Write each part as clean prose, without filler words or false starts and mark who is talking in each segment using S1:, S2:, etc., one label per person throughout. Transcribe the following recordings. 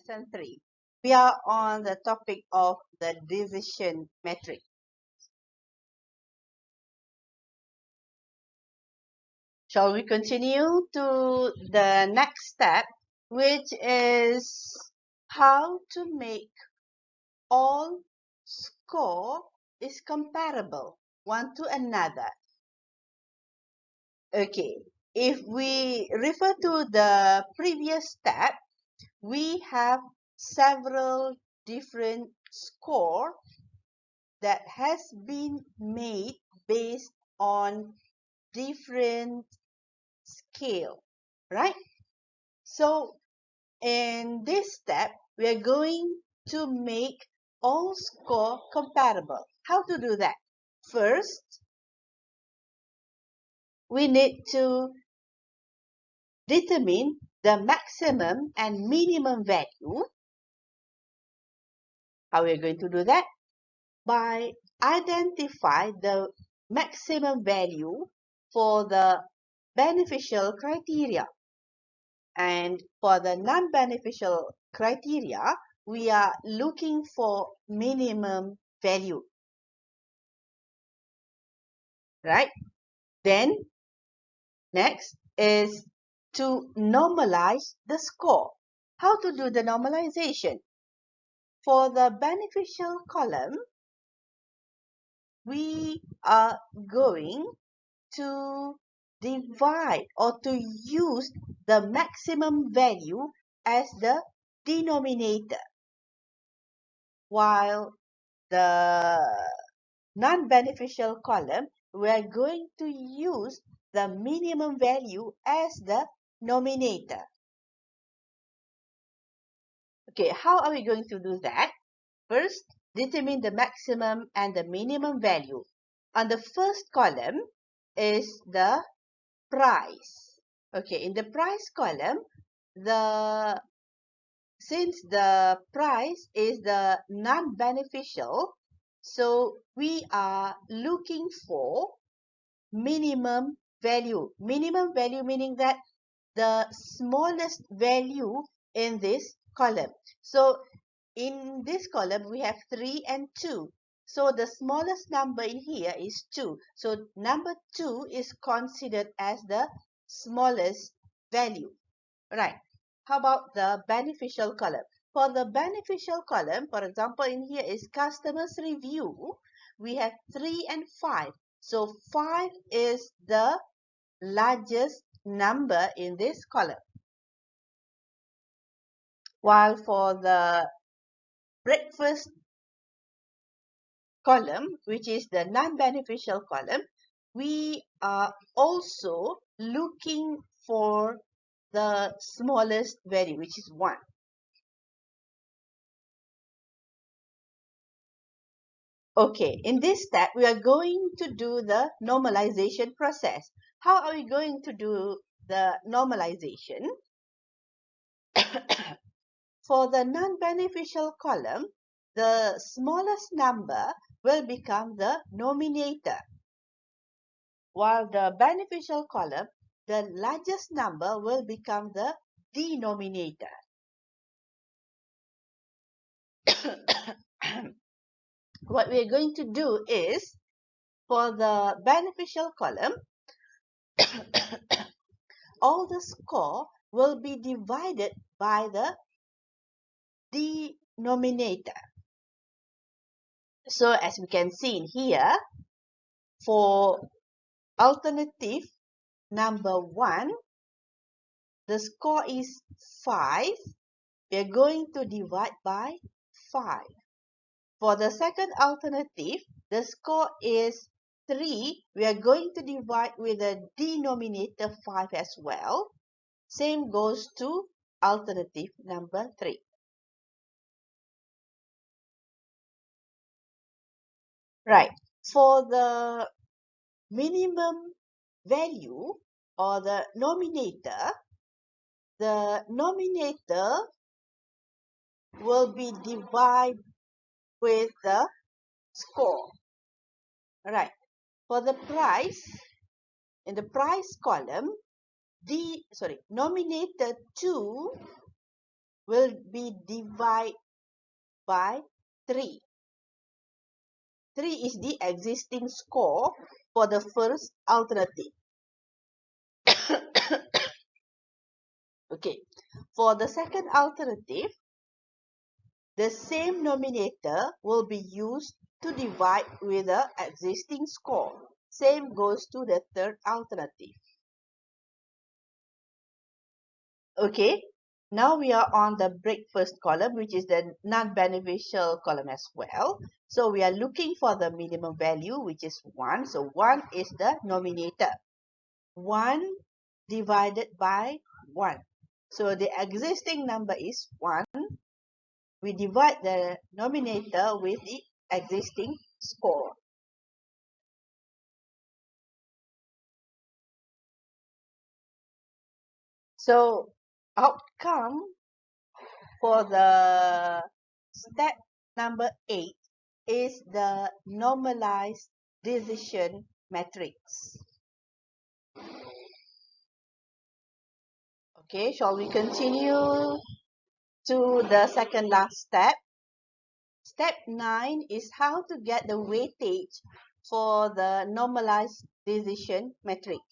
S1: lesson 3. We are on the topic of the decision matrix. Shall we continue to the next step, which is how to make all score is comparable one to another. Okay, if we refer to the previous step, we have several different score that has been made based on different scale, right? So in this step, we are going to make all score comparable. How to do that? First, we need to determine the maximum and minimum value. How are we going to do that? By identify the maximum value for the beneficial criteria. And for the non-beneficial criteria, we are looking for minimum value. Right? Then, next is to normalize the score. How to do the normalization? For the beneficial column, we are going to divide or to use the maximum value as the denominator, while the non-beneficial column, we are going to use the minimum value as the nominator. Okay, how are we going to do that? First, determine the maximum and the minimum value. On the first column is the price. Okay, in the price column, since the price is the non-beneficial, so we are looking for minimum value. Minimum value meaning that the smallest value in this column. So in this column, we have 3 and 2. So the smallest number in here is 2. So number 2 is considered as the smallest value. Right. How about the beneficial column? For the beneficial column, for example, in here is customers review. We have 3 and 5. So 5 is the largest number in this column. While for the breakfast column, which is the non-beneficial column, we are also looking for the smallest value, which is 1. Okay, in this step, we are going to do the normalization process. How are we going to do the normalization? For the non-beneficial column, the smallest number will become the nominator, while the beneficial column, the largest number will become the denominator. What we are going to do is, for the beneficial column, all the score will be divided by the denominator. So as we can see in here, for alternative number 1, the score is 5. We are going to divide by 5. For the second alternative, the score is 3. We are going to divide with the denominator 5 as well. Same goes to alternative number 3. Right. For the minimum value or the nominator will be divided with the score. Right. For the price, in the price column, nominator 2 will be divided by 3. 3 is the existing score for the first alternative. Okay, for the second alternative, the same nominator will be used to divide with the existing score. Same goes to the third alternative. Okay, now we are on the breakfast column, which is the non-beneficial column as well. So we are looking for the minimum value, which is 1. So 1 is the nominator. 1 divided by 1. So the existing number is 1. We divide the nominator with the existing score. So outcome for the step number 8 is the normalized decision matrix. Okay, shall we continue to the second last step? Step 9 is how to get the weightage for the normalized decision matrix.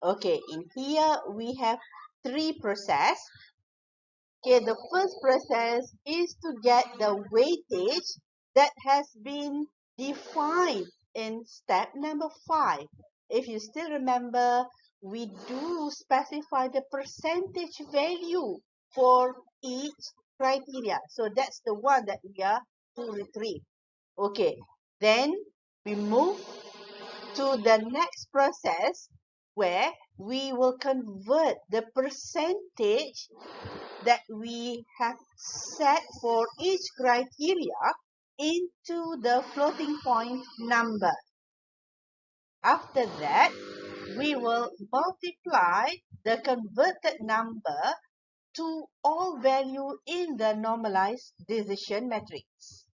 S1: Okay, in here we have 3 processes. Okay, the first process is to get the weightage that has been defined in step number 5. If you still remember, we do specify the percentage value for each criteria. So that's the one that we are to retrieve. Okay, then we move to the next process where we will convert the percentage that we have set for each criteria into the floating point number. After that, we will multiply the converted number to all value in the normalized decision matrix.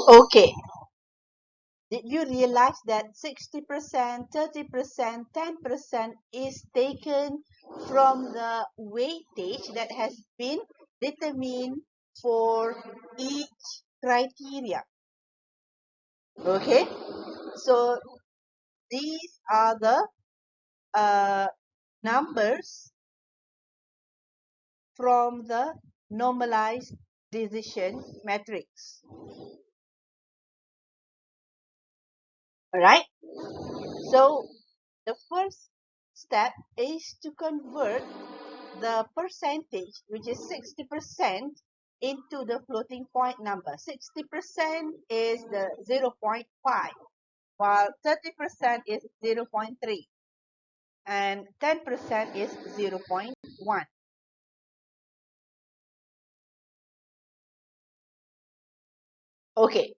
S1: Okay. Did you realize that 60%, 30%, 10% is taken from the weightage that has been determined for each criteria? Okay, so these are the numbers from the normalized decision matrix. Alright, so the first step is to convert the percentage, which is 60%, into the floating point number. 60% is the 0.5, while 30% is 0.3, and 10% is 0.1. Okay,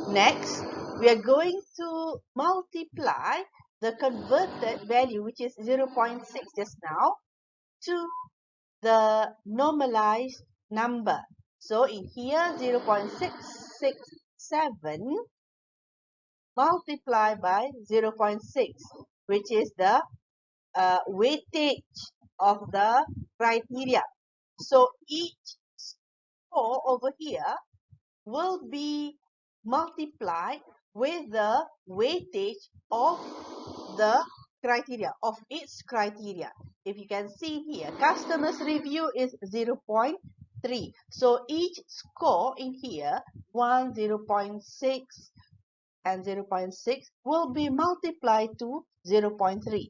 S1: next, we are going to multiply the converted value, which is 0.6 just now, to the normalized number. So in here, 0.667 multiplied by 0.6, which is the weightage of the criteria. So each score over here will be multiplied with the weightage of the criteria, of its criteria. If you can see here, customers review is 0.3. So each score in here, 1, 0.6, and 0.6 will be multiplied to 0.3.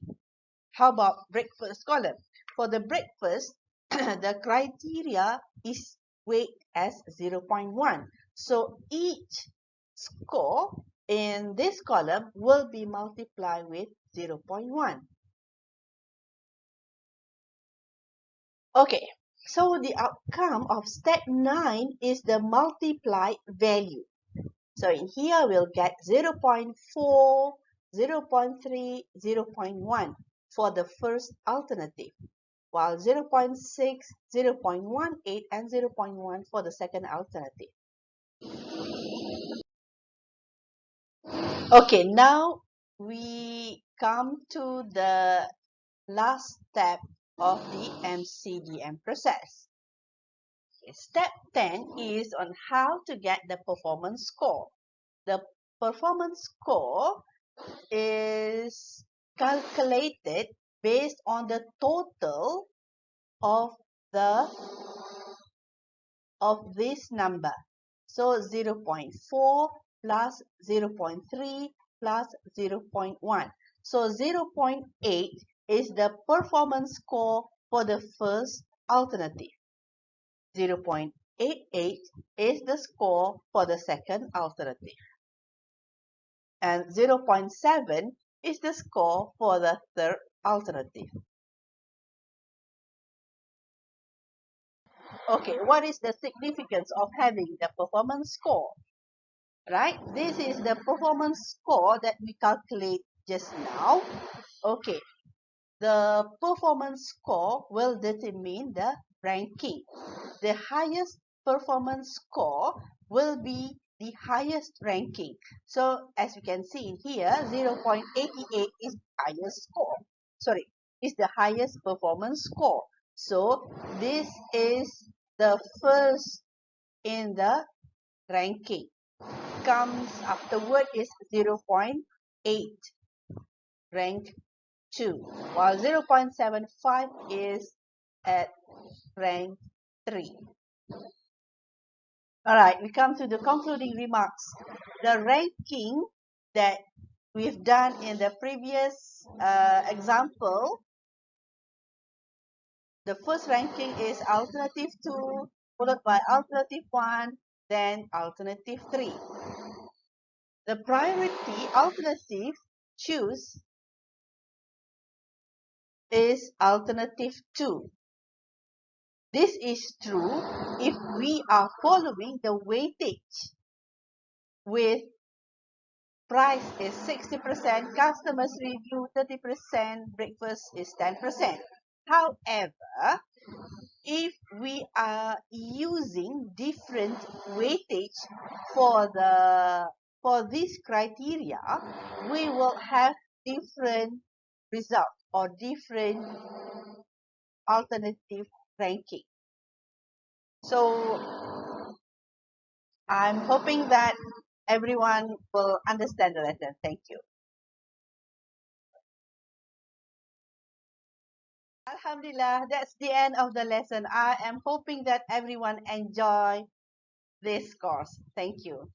S1: How about breakfast column? For the breakfast, the criteria is weight as 0.1. So each score in this column will be multiplied with 0.1. Okay, so the outcome of step 9 is the multiplied value. So in here we'll get 0.4, 0.3, 0.1 for the first alternative, while 0.6, 0.18, and 0.1 for the second alternative. Okay, now we come to the last step of the MCDM process. Step 10 is on how to get the performance score. The performance score is calculated based on the total of this number. So 0.4 plus 0.3 plus 0.1. So 0.8 is the performance score for the first alternative. 0.88 is the score for the second alternative. And 0.7 is the score for the third alternative. Okay, what is the significance of having the performance score? Right? This is the performance score that we calculate just now. Okay, the performance score will determine the ranking. The highest performance score will be the highest ranking. So as you can see in here, 0.88 is the highest score. Sorry, is the highest performance score. So this is the first in the ranking. Comes afterward is 0.8, rank 2, while 0.75 is at rank 3. Alright, we come to the concluding remarks. The ranking that we've done in the previous example, the first ranking is alternative 2, followed by alternative 1, then alternative 3. The priority alternative choose is alternative 2. This is true if we are following the weightage with price is 60%, customers review 30%, breakfast is 10%. However, if we are using different weightage for this criteria, we will have different results or different alternative ranking. So I'm hoping that everyone will understand the lesson. Thank you. Alhamdulillah, that's the end of the lesson. I am hoping that everyone enjoy this course. Thank you.